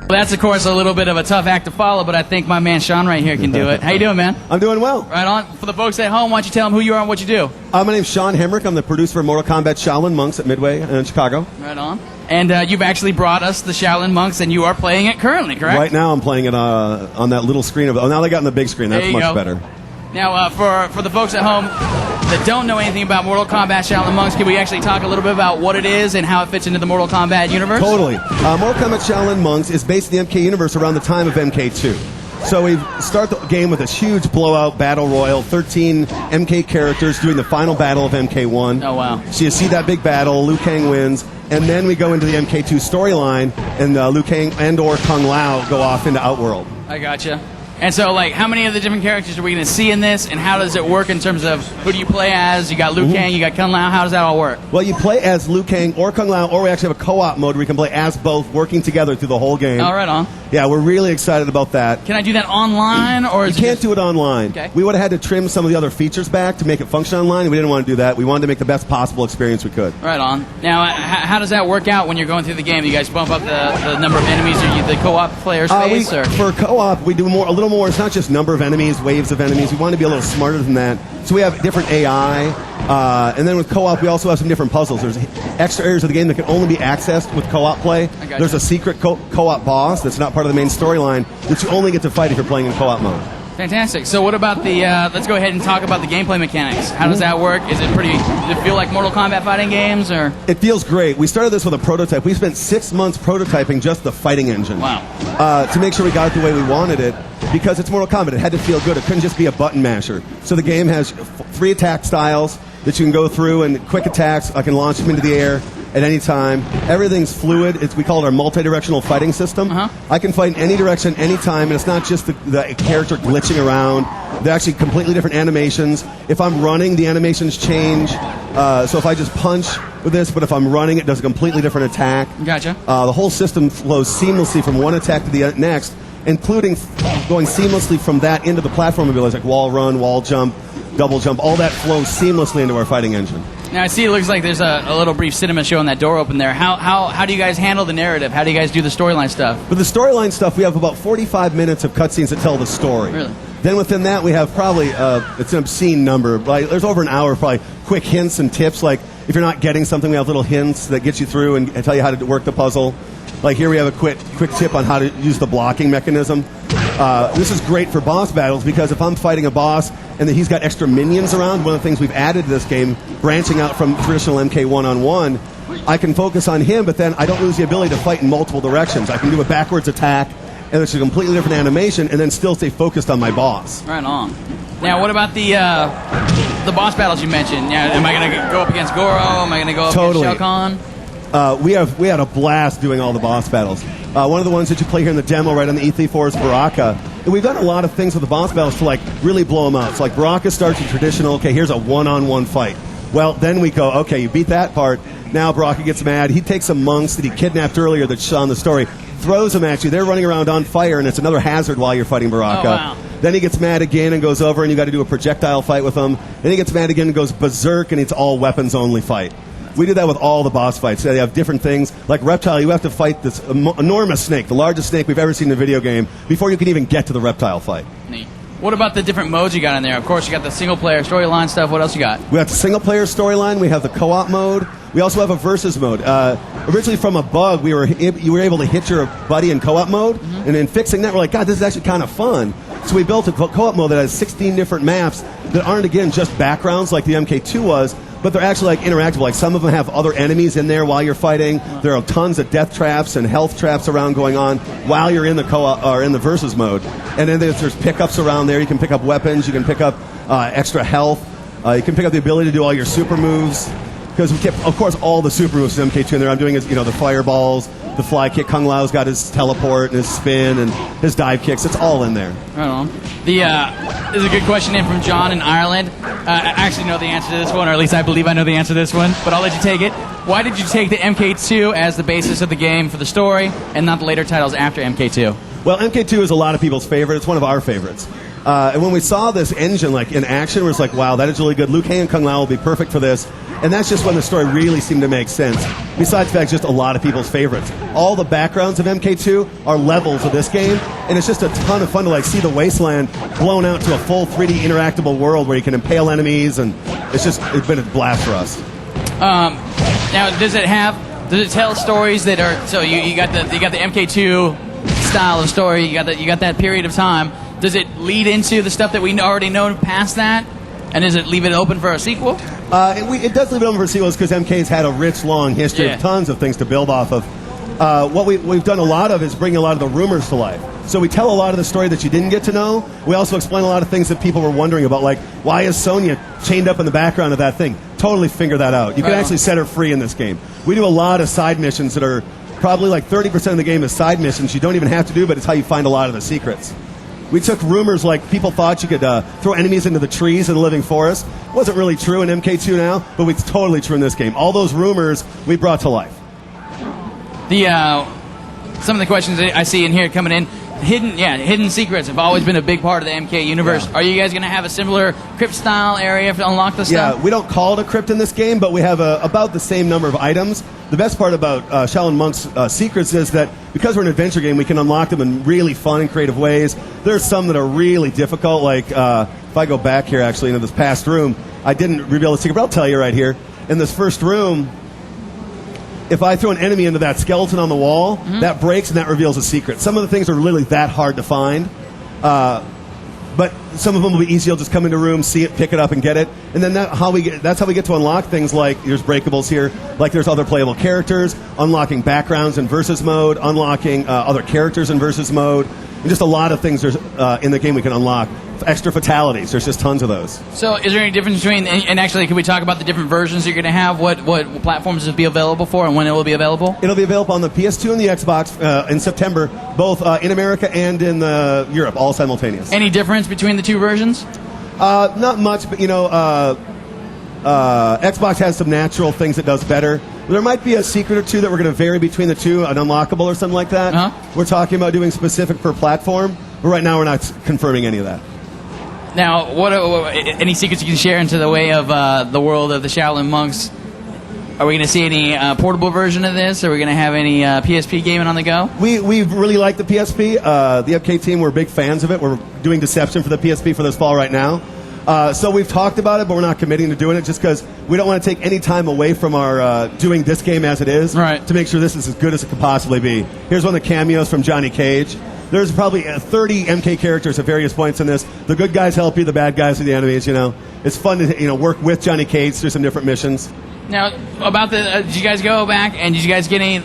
Well, that's, of course, a little bit of a tough act to follow, but I think my man Sean right here can do it. How you doing, man? I'm doing well. Right on. For the folks at home, why don't you tell them who you are and what you do? My name's Sean Hemrick. I'm the producer for Mortal Kombat Shaolin Monks at Midway in Chicago. Right on. And you've actually brought us the Shaolin Monks, and you are playing it currently, correct? Right now I'm playing it on that little screen. Now they got on the big screen. That's much better. Now, for the folks at home that don't know anything about Mortal Kombat Shaolin Monks, can we actually talk a little bit about what it is and how it fits into the Mortal Kombat universe? Totally. Mortal Kombat Shaolin Monks is based in the MK universe around the time of MK2. So we start the game with this huge blowout battle royal, 13 MK characters doing the final battle of MK1. Oh, wow. So you see that big battle, Liu Kang wins, and then we go into the MK2 storyline, and Liu Kang and or Kung Lao go off into Outworld. I gotcha. And so, like, how many of the different characters are we going to see in this, and how does it work in terms of who do you play as? You got Liu Kang, you got Kung Lao. How does that all work? Well, you play as Liu Kang or Kung Lao, or we actually have a co-op mode where you can play as both, working together through the whole game. Oh, right on. Yeah, we're really excited about that. Can I do that online, or you can't do it online? Okay. We would have had to trim some of the other features back to make it function online, and we didn't want to do that. We wanted to make the best possible experience we could. Right on. Now, how does that work out when you're going through the game? Do you guys bump up the number of enemies or the co-op players face? For co-op, we do a little more. It's not just number of enemies, waves of enemies. We want to be a little smarter than that. So we have different AI, and then with co-op, we also have some different puzzles. There's extra areas of the game that can only be accessed with co-op play. There's a secret co-op boss that's not part of the main storyline, which you only get to fight if you're playing in co-op mode. Fantastic. So what about the, let's go ahead and talk about the gameplay mechanics. How does that work? Does it feel like Mortal Kombat fighting games, or? It feels great. We started this with a prototype. We spent 6 months prototyping just the fighting engine. Wow. To make sure we got it the way we wanted it, because it's Mortal Kombat. It had to feel good. It couldn't just be a button masher. So the game has 3 attack styles that you can go through, and quick attacks. I can launch them into the air at any time. Everything's fluid. We call it our multi-directional fighting system. I can fight in any direction, any time, and it's not just the character glitching around. They're actually completely different animations. If I'm running, the animations change. So if I just punch with this, but if I'm running, it does a completely different attack. Gotcha. The whole system flows seamlessly from one attack to the next, including going seamlessly from that into the platform abilities like wall run, wall jump, double jump. All that flows seamlessly into our fighting engine. Now, I see it looks like there's a little brief cinema show in that door open there. How do you guys handle the narrative? How do you guys do the storyline stuff? With the storyline stuff, we have about 45 minutes of cutscenes that tell the story. Really? Then within that, we have probably, it's an obscene number, but there's over an hour of probably quick hints and tips. Like, if you're not getting something, we have little hints that get you through and tell you how to work the puzzle. Like here we have a quick tip on how to use the blocking mechanism. This is great for boss battles because if I'm fighting a boss and then he's got extra minions around, one of the things we've added to this game, branching out from traditional MK one-on-one, I can focus on him, but then I don't lose the ability to fight in multiple directions. I can do a backwards attack, and it's a completely different animation, and then still stay focused on my boss. Right on. Now, what about the boss battles you mentioned? Yeah, am I going to go up against Goro? Am I going to go up against Shao Kahn? We had a blast doing all the boss battles. One of the ones that you play here in the demo right on the E3-4 is Baraka. And we've done a lot of things with the boss battles to like really blow them out. So like Baraka starts with traditional, okay, here's a one-on-one fight. Well, then we go, okay, you beat that part. Now Baraka gets mad. He takes some monks that he kidnapped earlier that saw in the story, throws them at you. They're running around on fire, and it's another hazard while you're fighting Baraka. Oh, wow. Then he gets mad again and goes over, and you got to do a projectile fight with him. Then he gets mad again and goes berserk, and it's all weapons-only fight. We do that with all the boss fights. They have different things. Like Reptile, you have to fight this enormous snake, the largest snake we've ever seen in a video game, before you can even get to the Reptile fight. Neat. What about the different modes you got in there? Of course, you got the single-player storyline stuff. What else you got? We have the single-player storyline. We have the co-op mode. We also have a versus mode. Originally from a bug, you were able to hit your buddy in co-op mode, and in fixing that, we're like, God, this is actually kind of fun. So we built a co-op mode that has 16 different maps that aren't, again, just backgrounds like the MK2 was, but they're actually like interactive. Like some of them have other enemies in there while you're fighting. There are tons of death traps and health traps around going on while you're in the co-op or in the versus mode. And then there's pickups around there. You can pick up weapons. You can pick up extra health. You can pick up the ability to do all your super moves. Because we kept, of course, all the super moves in MK2 in there. I'm doing the fireballs, the fly kick. Kung Lao's got his teleport and his spin and his dive kicks. It's all in there. Right on. There's a good question in from John in Ireland. I actually know the answer to this one, or at least I believe I know the answer to this one, but I'll let you take it. Why did you take the MK2 as the basis of the game for the story and not the later titles after MK2? Well, MK2 is a lot of people's favorite. It's one of our favorites. And when we saw this engine in action, we was like, wow, that is really good. Liu Kang and Kung Lao will be perfect for this. And that's just when the story really seemed to make sense. Besides the fact, just a lot of people's favorites. All the backgrounds of MK2 are levels of this game, and it's just a ton of fun to see the wasteland blown out to a full 3D interactable world where you can impale enemies, and it's been a blast for us. Now, does it tell stories that are so you got the MK2 style of story, you got that period of time? Does it lead into the stuff that we already know past that? And does it leave it open for a sequel? It does leave it open for sequels because MK's had a rich, long history of tons of things to build off of. What we've done a lot of is bring a lot of the rumors to life. So we tell a lot of the story that you didn't get to know. We also explain a lot of things that people were wondering about, like, why is Sonya chained up in the background of that thing? Totally figure that out. You can actually set her free in this game. We do a lot of side missions that are probably like 30% of the game is side missions you don't even have to do, but it's how you find a lot of the secrets. We took rumors like people thought you could throw enemies into the trees in the living forest. It wasn't really true in MK2 now, but it's totally true in this game. All those rumors we brought to life. Some of the questions I see in here coming in, hidden secrets have always been a big part of the MK universe. Yeah. Are you guys going to have a similar crypt-style area to unlock this stuff? Yeah, we don't call it a crypt in this game, but we have about the same number of items. The best part about Shaolin Monks secrets is that because we're an adventure game, we can unlock them in really fun and creative ways. There's some that are really difficult, like if I go back here actually into this past room, I didn't reveal the secret, but I'll tell you right here. In this first room, if I throw an enemy into that skeleton on the wall, that breaks and that reveals a secret. Some of the things are literally that hard to find. But some of them will be easy. You'll just come into a room, see it, pick it up, and get it. And then that's how we get to unlock things like there's breakables here, like there's other playable characters, unlocking backgrounds in versus mode, unlocking other characters in versus mode, and just a lot of things in the game we can unlock. Extra fatalities. There's just tons of those. So is there any difference between, and actually, can we talk about the different versions you're going to have? What platforms will be available for and when it will be available? It'll be available on the PS2 and the Xbox in September, both in America and in Europe, all simultaneous. Any difference between the two versions? Not much, but Xbox has some natural things it does better. There might be a secret or two that we're going to vary between the two, an unlockable or something like that. We're talking about doing specific per platform, but right now we're not confirming any of that. Now, any secrets you can share into the way of the world of the Shaolin Monks? Are we going to see any portable version of this? Are we going to have any PSP gaming on the go? We really like the PSP. The MK team, we're big fans of it. We're doing Deception for the PSP for this fall right now. So we've talked about it, but we're not committing to doing it just because we don't want to take any time away from our doing this game as it is to make sure this is as good as it could possibly be. Here's one of the cameos from Johnny Cage. There's probably 30 MK characters at various points in this. The good guys help you, the bad guys are the enemies, It's fun to work with Johnny Cage through some different missions. Now, about did you guys go back and did you guys get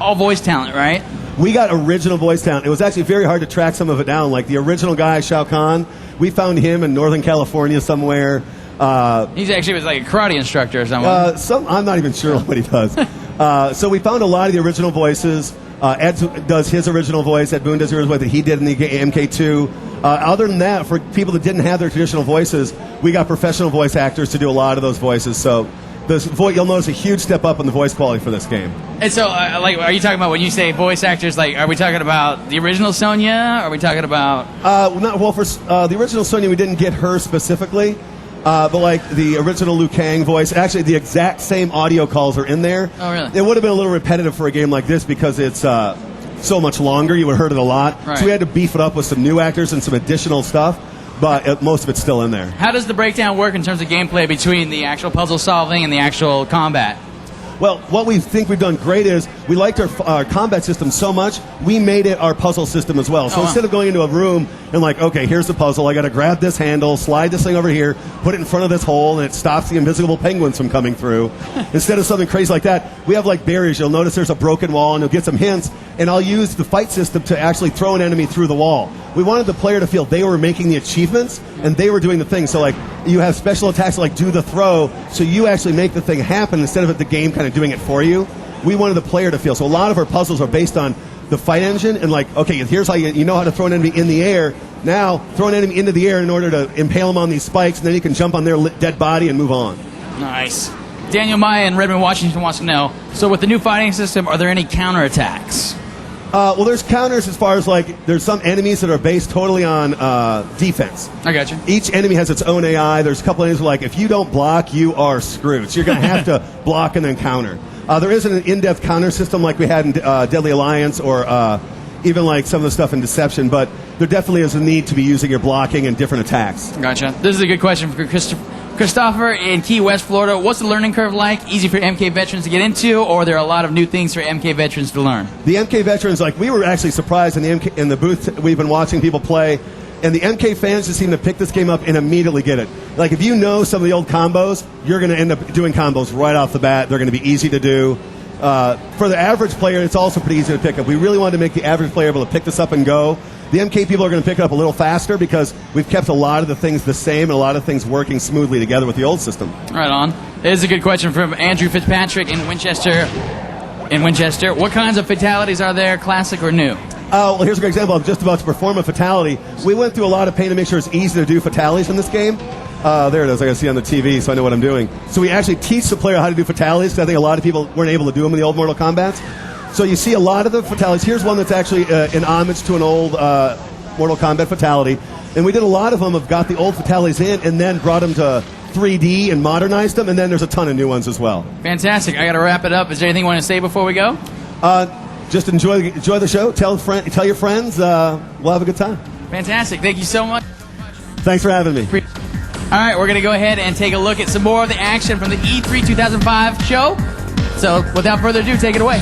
all voice talent, right? We got original voice talent. It was actually very hard to track some of it down. Like the original guy, Shao Kahn, we found him in Northern California somewhere. He actually was like a karate instructor or something. I'm not even sure what he does. So we found a lot of the original voices. Ed does his original voice. Ed Boon does his voice that he did in the MK2. Other than that, for people that didn't have their traditional voices, we got professional voice actors to do a lot of those voices. So you'll notice a huge step up in the voice quality for this game. And so, are you talking about when you say voice actors? Like, are we talking about the original Sonya? Are we talking about? For the original Sonya, we didn't get her specifically. But like the original Liu Kang voice, actually the exact same audio calls are in there. Oh, really? It would have been a little repetitive for a game like this because it's so much longer. You would have heard it a lot. Right. So we had to beef it up with some new actors and some additional stuff, but most of it's still in there. How does the breakdown work in terms of gameplay between the actual puzzle solving and the actual combat? Well, what we think we've done great is we liked our combat system so much, we made it our puzzle system as well. So instead of going into a room and like, okay, here's the puzzle, I got to grab this handle, slide this thing over here, put it in front of this hole, and it stops the invisible penguins from coming through. Instead of something crazy like that, we have like barriers. You'll notice there's a broken wall, and you'll get some hints, and I'll use the fight system to actually throw an enemy through the wall. We wanted the player to feel they were making the achievements, and they were doing the thing. So like, you have special attacks like do the throw, so you actually make the thing happen instead of the game kind of doing it for you. We wanted the player to feel. So a lot of our puzzles are based on the fight engine and like, okay, here's how you know how to throw an enemy in the air. Now, throw an enemy into the air in order to impale them on these spikes, and then you can jump on their dead body and move on. Nice. Daniel Maya in Redmond, Washington wants to know, so with the new fighting system, are there any counterattacks? Well, there's counters as far as like there's some enemies that are based totally on defense. I got you. Each enemy has its own AI. There's a couple enemies where like if you don't block, you are screwed. So you're going to have to block and then counter. There isn't an in-depth counter system like we had in Deadly Alliance or even like some of the stuff in Deception, but there definitely is a need to be using your blocking and different attacks. Gotcha. This is a good question for Christopher in Key West, Florida. What's the learning curve like? Easy for MK veterans to get into, or are there a lot of new things for MK veterans to learn? The MK veterans, like we were actually surprised in the booth. We've been watching people play, and the MK fans just seem to pick this game up and immediately get it. Like if you know some of the old combos, you're going to end up doing combos right off the bat. They're going to be easy to do. For the average player, it's also pretty easy to pick up. We really wanted to make the average player able to pick this up and go. The MK people are going to pick it up a little faster because we've kept a lot of the things the same and a lot of things working smoothly together with the old system. Right on. This is a good question from Andrew Fitzpatrick in Winchester. What kinds of fatalities are there, classic or new? Well, here's a great example. I'm just about to perform a fatality. We went through a lot of pain to make sure it's easy to do fatalities in this game. There it is. I can see on the TV, so I know what I'm doing. So we actually teach the player how to do fatalities, because I think a lot of people weren't able to do them in the old Mortal Kombats. So you see a lot of the fatalities. Here's one that's actually an homage to an old Mortal Kombat fatality. And we did a lot of them, have got the old fatalities in and then brought them to 3D and modernized them, and then there's a ton of new ones as well. Fantastic. I got to wrap it up. Is there anything you want to say before we go? Just enjoy the show. Tell your friends. We'll have a good time. Fantastic. Thank you so much. Thanks for having me. All right, we're going to go ahead and take a look at some more of the action from the E3 2005 show. So without further ado, take it away.